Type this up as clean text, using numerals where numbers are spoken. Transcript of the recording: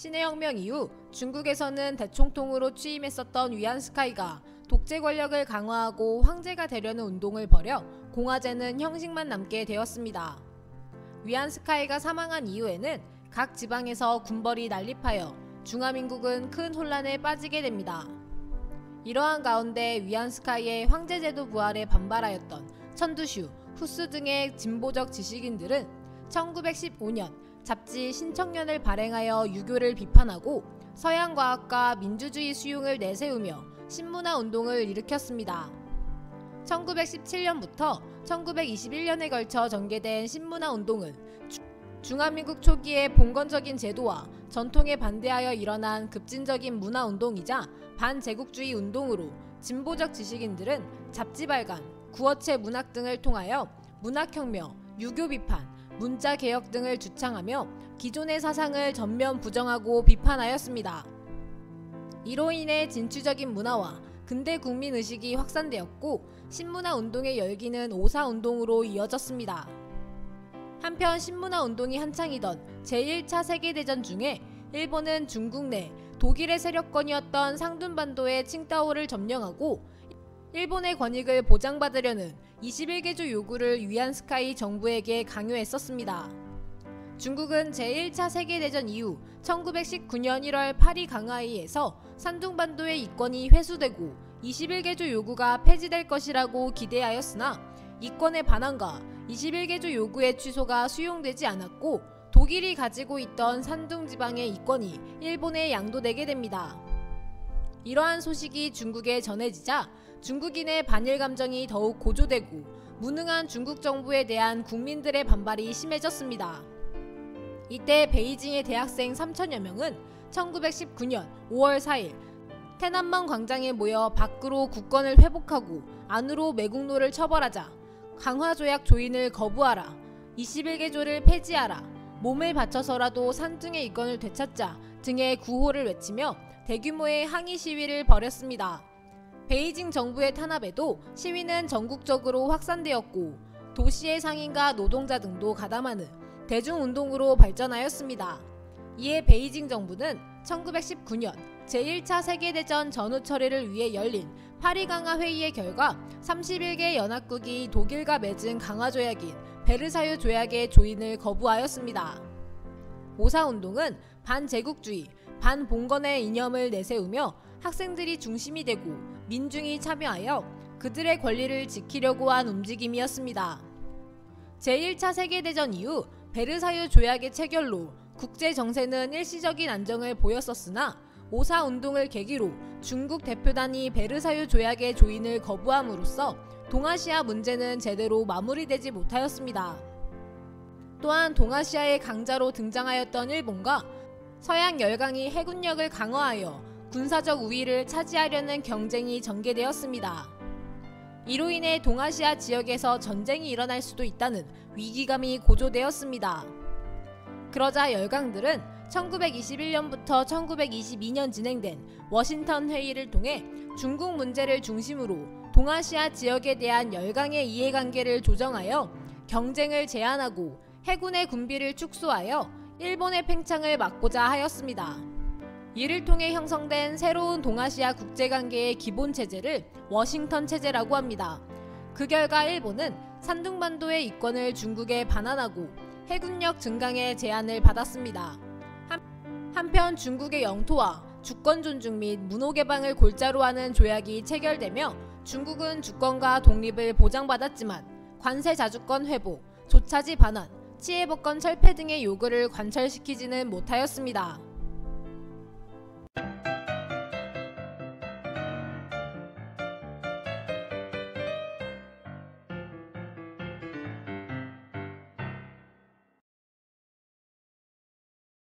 신해혁명 이후 중국에서는 대총통으로 취임했었던 위안스카이가 독재 권력을 강화하고 황제가 되려는 운동을 벌여 공화제는 형식만 남게 되었습니다. 위안스카이가 사망한 이후에는 각 지방에서 군벌이 난립하여 중화민국은 큰 혼란에 빠지게 됩니다. 이러한 가운데 위안스카이의 황제제도 부활에 반발하였던 천두슈, 후스 등의 진보적 지식인들은 1915년 잡지 신청년을 발행하여 유교를 비판하고 서양과학과 민주주의 수용을 내세우며 신문화 운동을 일으켰습니다. 1917년부터 1921년에 걸쳐 전개된 신문화 운동은 중화민국 초기의 봉건적인 제도와 전통에 반대하여 일어난 급진적인 문화운동이자 반제국주의 운동으로 진보적 지식인들은 잡지 발간, 구어체 문학 등을 통하여 문학혁명, 유교 비판, 문자개혁 등을 주창하며 기존의 사상을 전면 부정하고 비판하였습니다. 이로 인해 진취적인 문화와 근대 국민의식이 확산되었고 신문화 운동의 열기는 오사운동으로 이어졌습니다. 한편 신문화 운동이 한창이던 제1차 세계대전 중에 일본은 중국 내 독일의 세력권이었던 상둔반도의 칭다오를 점령하고 일본의 권익을 보장받으려는 21개조 요구를 위안스카이 정부에게 강요했었습니다. 중국은 제1차 세계대전 이후 1919년 1월 파리 강화회의에서 산둥반도의 이권이 회수되고 21개조 요구가 폐지될 것이라고 기대하였으나 이권의 반환과 21개조 요구의 취소가 수용되지 않았고 독일이 가지고 있던 산둥 지방의 이권이 일본에 양도되게 됩니다. 이러한 소식이 중국에 전해지자 중국인의 반일 감정이 더욱 고조되고 무능한 중국 정부에 대한 국민들의 반발이 심해졌습니다. 이때 베이징의 대학생 3천여 명은 1919년 5월 4일天安문 광장에 모여 밖으로 국권을 회복하고 안으로 매국노를 처벌하자 강화조약 조인을 거부하라, 21개조를 폐지하라, 몸을 바쳐서라도 산둥의 이권을 되찾자 등의 구호를 외치며 대규모의 항의 시위를 벌였습니다. 베이징 정부의 탄압에도 시위는 전국적으로 확산되었고 도시의 상인과 노동자 등도 가담하는 대중운동으로 발전하였습니다. 이에 베이징 정부는 1919년 제1차 세계대전 전후 처리를 위해 열린 파리 강화 회의의 결과 31개 연합국이 독일과 맺은 강화조약인 베르사유 조약의 조인을 거부하였습니다. 오사운동은 반제국주의, 반봉건의 이념을 내세우며 학생들이 중심이 되고 민중이 참여하여 그들의 권리를 지키려고 한 움직임이었습니다. 제1차 세계대전 이후 베르사유 조약의 체결로 국제 정세는 일시적인 안정을 보였었으나 오사운동을 계기로 중국 대표단이 베르사유 조약의 조인을 거부함으로써 동아시아 문제는 제대로 마무리되지 못하였습니다. 또한 동아시아의 강자로 등장하였던 일본과 서양 열강이 해군력을 강화하여 군사적 우위를 차지하려는 경쟁이 전개되었습니다. 이로 인해 동아시아 지역에서 전쟁이 일어날 수도 있다는 위기감이 고조되었습니다. 그러자 열강들은 1921년부터 1922년 진행된 워싱턴 회의를 통해 중국 문제를 중심으로 동아시아 지역에 대한 열강의 이해관계를 조정하여 경쟁을 제한하고 해군의 군비를 축소하여 일본의 팽창을 막고자 하였습니다. 이를 통해 형성된 새로운 동아시아 국제관계의 기본체제를 워싱턴 체제라고 합니다. 그 결과 일본은 산둥반도의 이권을 중국에 반환하고 해군력 증강의 제안을 받았습니다. 한편 중국의 영토와 주권 존중 및 문호 개방을 골자로 하는 조약이 체결되며 중국은 주권과 독립을 보장받았지만 관세 자주권 회복, 조차지 반환, 치해법권 철폐 등의 요구를 관철시키지는 못하였습니다.